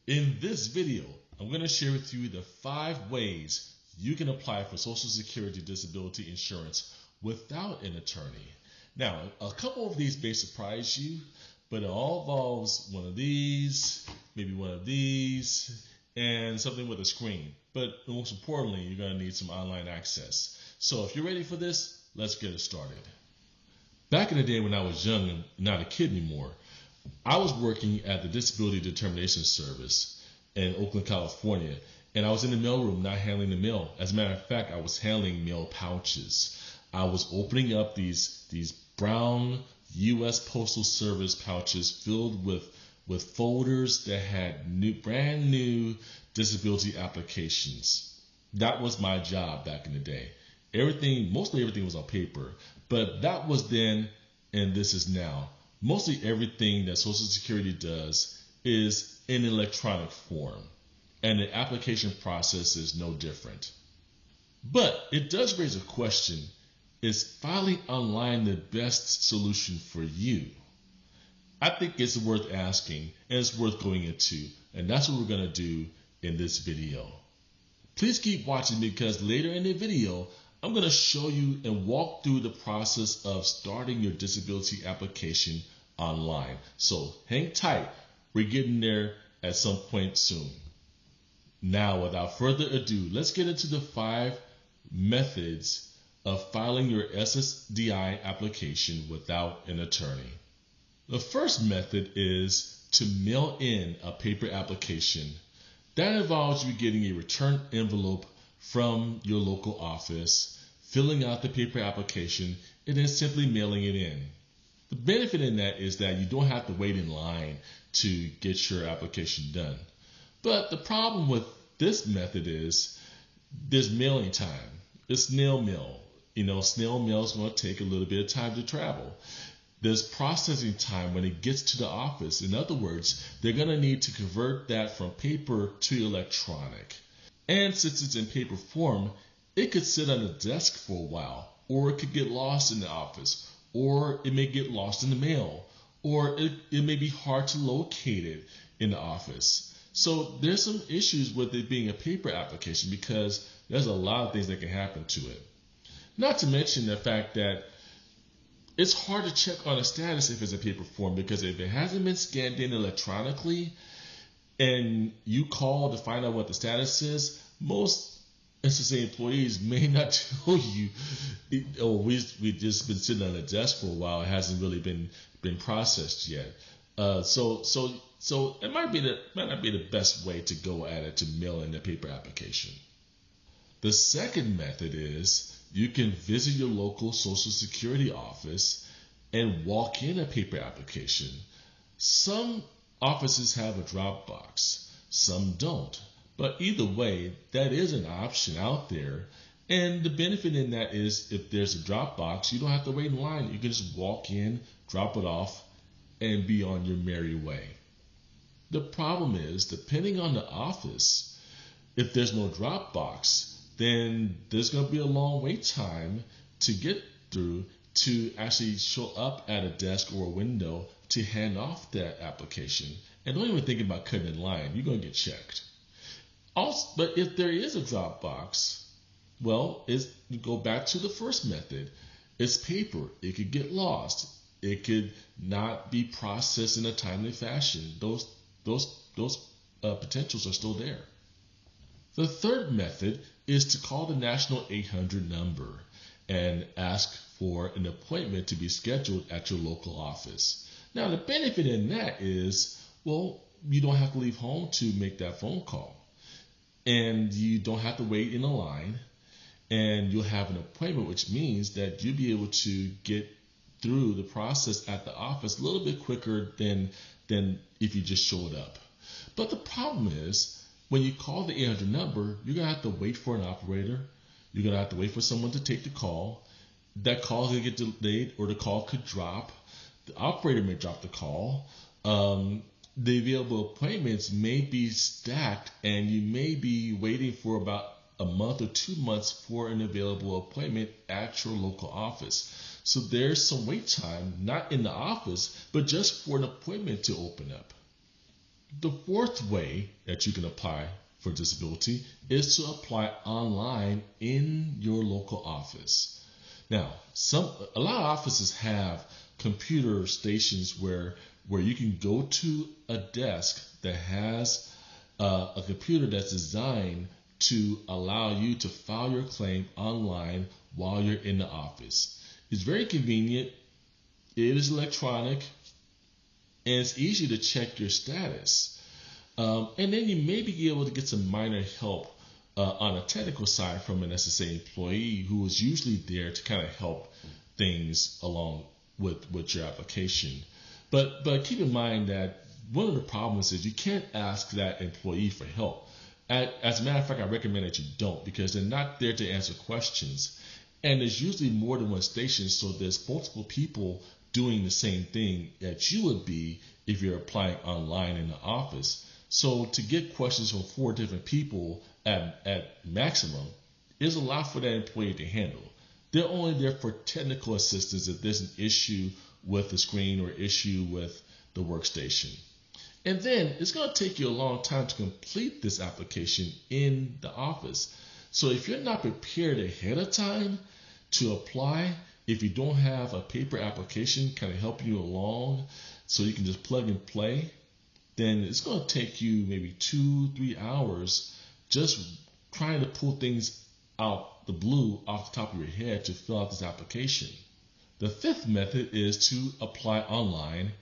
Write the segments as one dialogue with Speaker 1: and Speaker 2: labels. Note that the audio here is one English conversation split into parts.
Speaker 1: In this video, I'm going to share with you the 5 ways you can apply for Social Security disability insurance without an attorney. Now, a couple of these may surprise you, but it all involves one of these, maybe one of these, and something with a screen. But most importantly, you're going to need some online access. So if you're ready for this, let's get it started. Back in the day when I was young and not a kid anymore, I was working at the Disability Determination Service in Oakland, California, and I was in the mailroom not handling the mail. As a matter of fact, I was handling mail pouches. I was opening up these brown U.S. Postal Service pouches filled with folders that had brand new disability applications. That was my job back in the day. Mostly everything was on paper, but that was then and this is now. Mostly everything that Social Security does is in electronic form, and the application process is no different. But it does raise a question: is filing online the best solution for you? I think it's worth asking, and it's worth going into, and that's what we're going to do in this video. Please keep watching, because later in the video, I'm going to show you and walk through the process of starting your disability application online. So hang tight. We're getting there at some point soon. Now, without further ado, let's get into the 5 methods of filing your SSDI application without an attorney. The first method is to mail in a paper application. That involves you getting a return envelope from your local office, filling out the paper application, and then simply mailing it in. The benefit in that is that you don't have to wait in line to get your application done. But the problem with this method is there's mailing time. It's snail mail. Snail mail is going to take a little bit of time to travel. There's processing time when it gets to the office. In other words, they're going to need to convert that from paper to electronic. And since it's in paper form, it could sit on the desk for a while, or it could get lost in the office, or it may get lost in the mail, or it may be hard to locate it in the office. So there's some issues with it being a paper application, because there's a lot of things that can happen to it. Not to mention the fact that it's hard to check on a status if it's a paper form, because if it hasn't been scanned in electronically and you call to find out what the status is, most SSA employees may not tell you, oh, we've just been sitting on the desk for a while, it hasn't really been processed yet. So it might not be the best way to go at it, to mail in a paper application. The second method is you can visit your local Social Security office and walk in a paper application. Some offices have a drop box, some don't. But either way, that is an option out there. And the benefit in that is, if there's a drop box, you don't have to wait in line. You can just walk in, drop it off, and be on your merry way. The problem is, depending on the office, if there's no drop box, then there's going to be a long wait time to get through to actually show up at a desk or a window to hand off that application. And don't even think about cutting in line. You're going to get checked. Also, but if there is a drop box, well, you go back to the first method. It's paper. It could get lost. It could not be processed in a timely fashion. Those potentials are still there. The third method is to call the National 800 number and ask for an appointment to be scheduled at your local office. Now, the benefit in that is, well, you don't have to leave home to make that phone call. And you don't have to wait in a line, and you'll have an appointment, which means that you'll be able to get through the process at the office a little bit quicker than if you just showed up. But the problem is, when you call the 800 number, you're going to have to wait for an operator. You're going to have to wait for someone to take the call. That call could get delayed, or the call could drop. The operator may drop the call. The available appointments may be stacked, and you may be waiting for about a month or 2 months for an available appointment at your local office. So there's some wait time, not in the office, but just for an appointment to open up. The fourth way that you can apply for disability is to apply online in your local office. Now, a lot of offices have computer stations where you can go to a desk that has a computer that's designed to allow you to file your claim online while you're in the office. It's very convenient. It is electronic, and it's easy to check your status. And then you may be able to get some minor help on a technical side from an SSA employee who is usually there to kind of help things along with your application. But keep in mind that one of the problems is you can't ask that employee for help. As a matter of fact, I recommend that you don't, because they're not there to answer questions. And there's usually more than one station, so there's multiple people doing the same thing that you would be if you're applying online in the office. So to get questions from 4 different people at maximum is a lot for that employee to handle. They're only there for technical assistance if there's an issue with the screen or issue with the workstation. And then it's going to take you a long time to complete this application in the office. So if you're not prepared ahead of time to apply, if you don't have a paper application kind of helping you along so you can just plug and play, then it's going to take you maybe 2-3 hours just trying to pull things out the blue off the top of your head to fill out this application. The fifth method is to apply online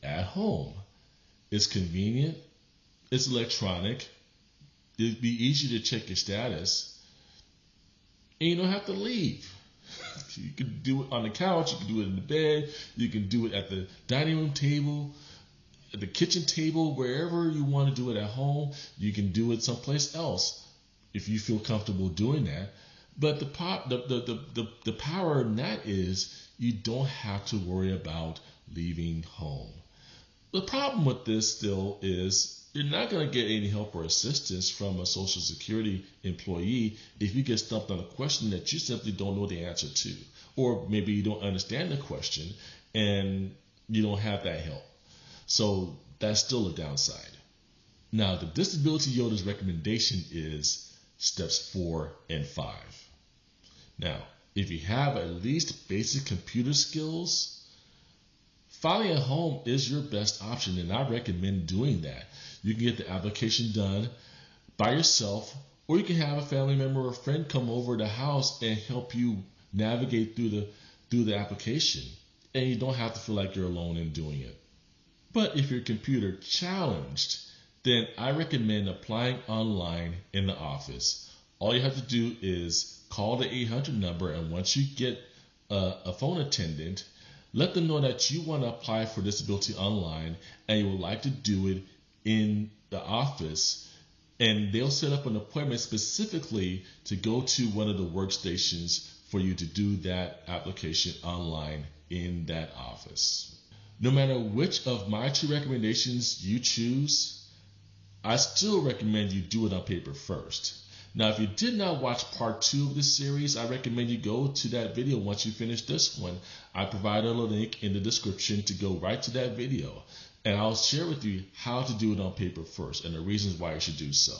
Speaker 1: at home. It's convenient, it's electronic, it'd be easy to check your status, and you don't have to leave. You can do it on the couch, you can do it in the bed, you can do it at the dining room table, at the kitchen table, wherever you want to do it at home. You can do it someplace else if you feel comfortable doing that. But the power in that is you don't have to worry about leaving home. The problem with this still is you're not going to get any help or assistance from a Social Security employee if you get stumped on a question that you simply don't know the answer to. Or maybe you don't understand the question and you don't have that help. So that's still a downside. Now, the Disability Yoda's recommendation is steps 4 and 5. Now, if you have at least basic computer skills, filing at home is your best option, and I recommend doing that. You can get the application done by yourself, or you can have a family member or a friend come over to the house and help you navigate through the application, and you don't have to feel like you're alone in doing it. But if you're computer challenged, then I recommend applying online in the office. All you have to do is call the 800 number, and once you get a phone attendant, let them know that you want to apply for disability online and you would like to do it in the office, and they'll set up an appointment specifically to go to one of the workstations for you to do that application online in that office. No matter which of my 2 recommendations you choose, I still recommend you do it on paper first. Now, if you did not watch part 2 of this series, I recommend you go to that video once you finish this one. I provided a link in the description to go right to that video, and I'll share with you how to do it on paper first and the reasons why you should do so.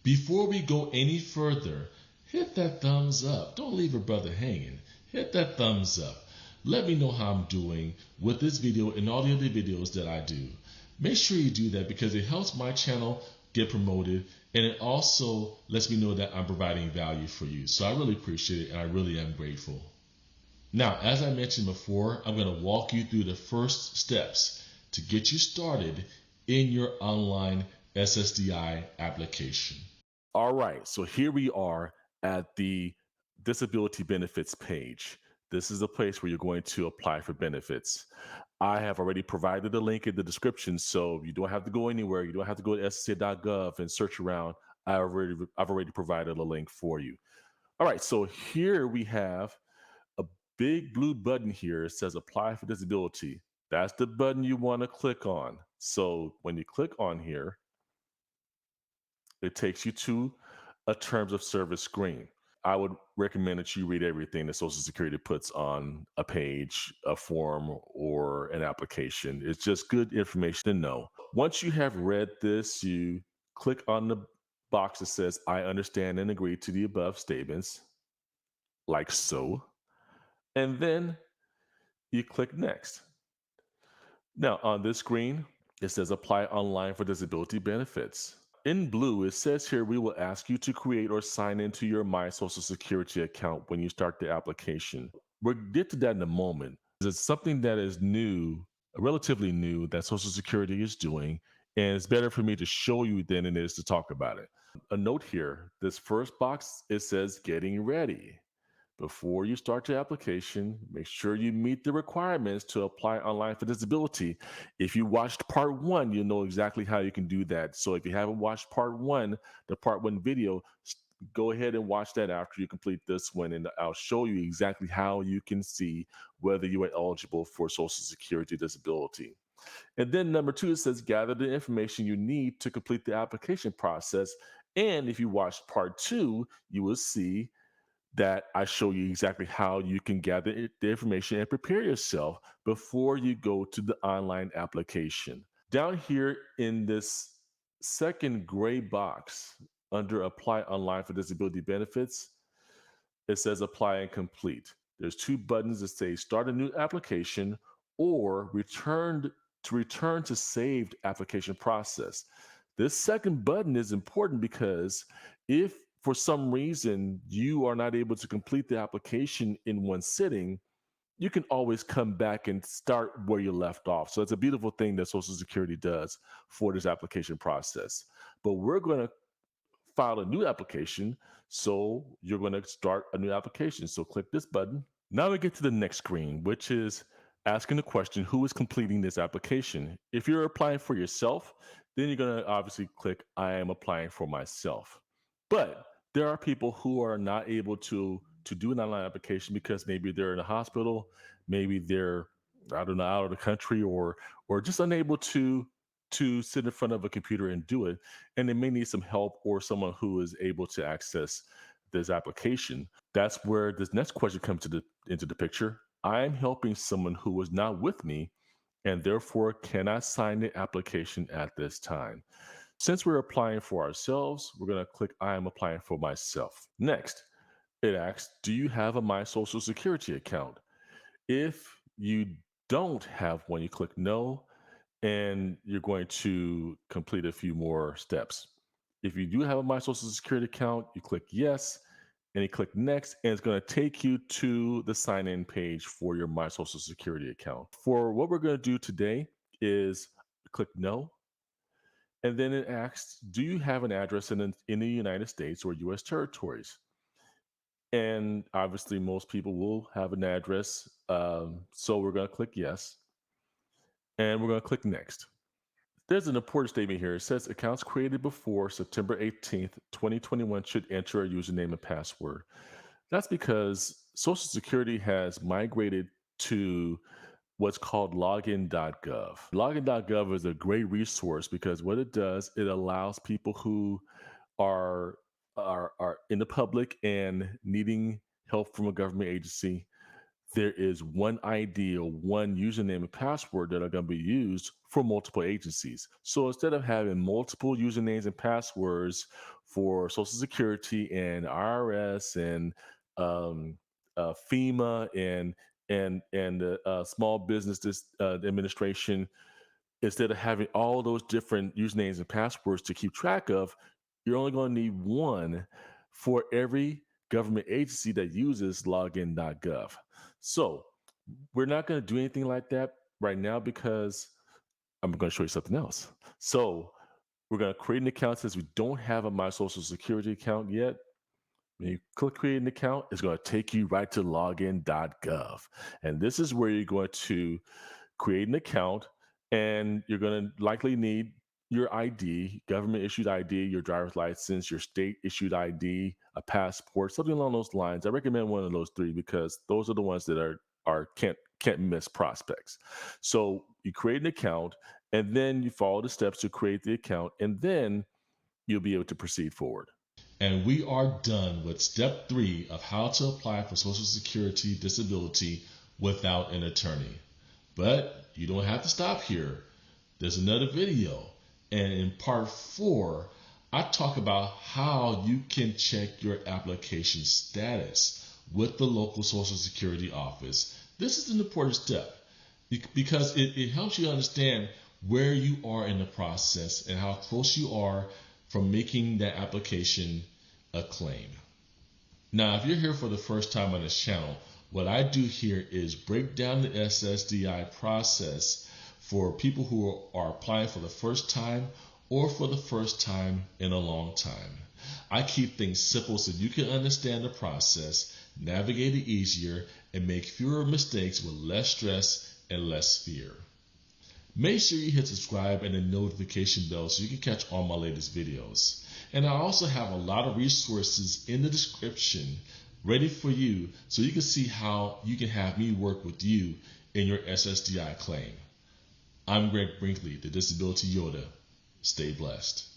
Speaker 1: Before we go any further, hit that thumbs up. Don't leave a brother hanging. Hit that thumbs up. Let me know how I'm doing with this video and all the other videos that I do. Make sure you do that because it helps my channel get promoted, and it also lets me know that I'm providing value for you. So I really appreciate it, and I really am grateful. Now, as I mentioned before, I'm going to walk you through the first steps to get you started in your online SSDI application. All right, so here we are at the disability benefits page. This is a place where you're going to apply for benefits. I have already provided a link in the description, so you don't have to go anywhere. You don't have to go to ssa.gov and search around. I've already provided a link for you. All right, so here we have a big blue button here. It says apply for disability. That's the button you want to click on. So when you click on here, it takes you to a terms of service screen. I would recommend that you read everything that Social Security puts on a page, a form, or an application. It's just good information to know. Once you have read this, you click on the box that says, I understand and agree to the above statements, like so. And then you click next. Now, on this screen, it says apply online for disability benefits. In blue, it says here we will ask you to create or sign into your My Social Security account when you start the application. We'll get to that in a moment. It's something that is new, relatively new, that Social Security is doing, and it's better for me to show you than it is to talk about it. A note here, this first box, it says getting ready. Before you start your application, make sure you meet the requirements to apply online for disability. If you watched part one, you know exactly how you can do that. So if you haven't watched part one, the part one video, go ahead and watch that after you complete this one, and I'll show you exactly how you can see whether you are eligible for Social Security disability. And then number two, it says gather the information you need to complete the application process. And if you watched part two, you will see that I show you exactly how you can gather the information and prepare yourself before you go to the online application. Down here in this second gray box under apply online for disability benefits, it says apply and complete. There's two buttons that say start a new application or return to saved application process. This second button is important because if for some reason you are not able to complete the application in one sitting, you can always come back and start where you left off. So it's a beautiful thing that Social Security does for this application process. But we're going to file a new application. So you're going to start a new application. So click this button. Now we get to the next screen, which is asking the question, who is completing this application? If you're applying for yourself, then you're going to obviously click, I am applying for myself. But there are people who are not able to do an online application because maybe they're in a hospital, maybe they're, I don't know, out of the country, or just unable to sit in front of a computer and do it, and they may need some help or someone who is able to access this application. That's where this next question comes into the picture. I'm helping someone who is not with me and therefore cannot sign the application at this time. Since we're applying for ourselves, we're going to click I am applying for myself. Next, it asks, do you have a My Social Security account? If you don't have one, you click no, and you're going to complete a few more steps. If you do have a My Social Security account, you click yes, and you click next, and it's going to take you to the sign in page for your My Social Security account. For what we're going to do today is click no, and then it asks, do you have an address in the United States or US territories? And obviously, most people will have an address. So we're going to click yes, and we're going to click next. There's an important statement here. It says accounts created before September 18th, 2021 should enter a username and password. That's because Social Security has migrated to what's called login.gov. Login.gov is a great resource because what it does, it allows people who are are in the public and needing help from a government agency. There is one ID or one username and password that are going to be used for multiple agencies. So instead of having multiple usernames and passwords for Social Security and IRS and um, FEMA and Small Business Administration, instead of having all those different usernames and passwords to keep track of, you're only going to need one for every government agency that uses login.gov. So we're not going to do anything like that right now because I'm going to show you something else. So we're going to create an account since we don't have a My Social Security account yet. When you click create an account, it's going to take you right to login.gov. And this is where you're going to create an account, and you're going to likely need your ID, government issued ID, your driver's license, your state issued ID, a passport, something along those lines. I recommend one of those three because those are the ones that are can't miss prospects. So you create an account, and then you follow the steps to create the account, and then you'll be able to proceed forward. And we are done with step 3 of how to apply for Social Security disability without an attorney. But you don't have to stop here. There's another video, and in part 4, I talk about how you can check your application status with the local Social Security office. This is an important step because it helps you understand where you are in the process and how close you are from making that application a claim. Now, if you're here for the first time on this channel, what I do here is break down the SSDI process for people who are applying for the first time or for the first time in a long time. I keep things simple so you can understand the process, navigate it easier, and make fewer mistakes with less stress and less fear. Make sure you hit subscribe and the notification bell so you can catch all my latest videos. And I also have a lot of resources in the description ready for you so you can see how you can have me work with you in your SSDI claim. I'm Greg Brinkley, the Disability Yoda. Stay blessed.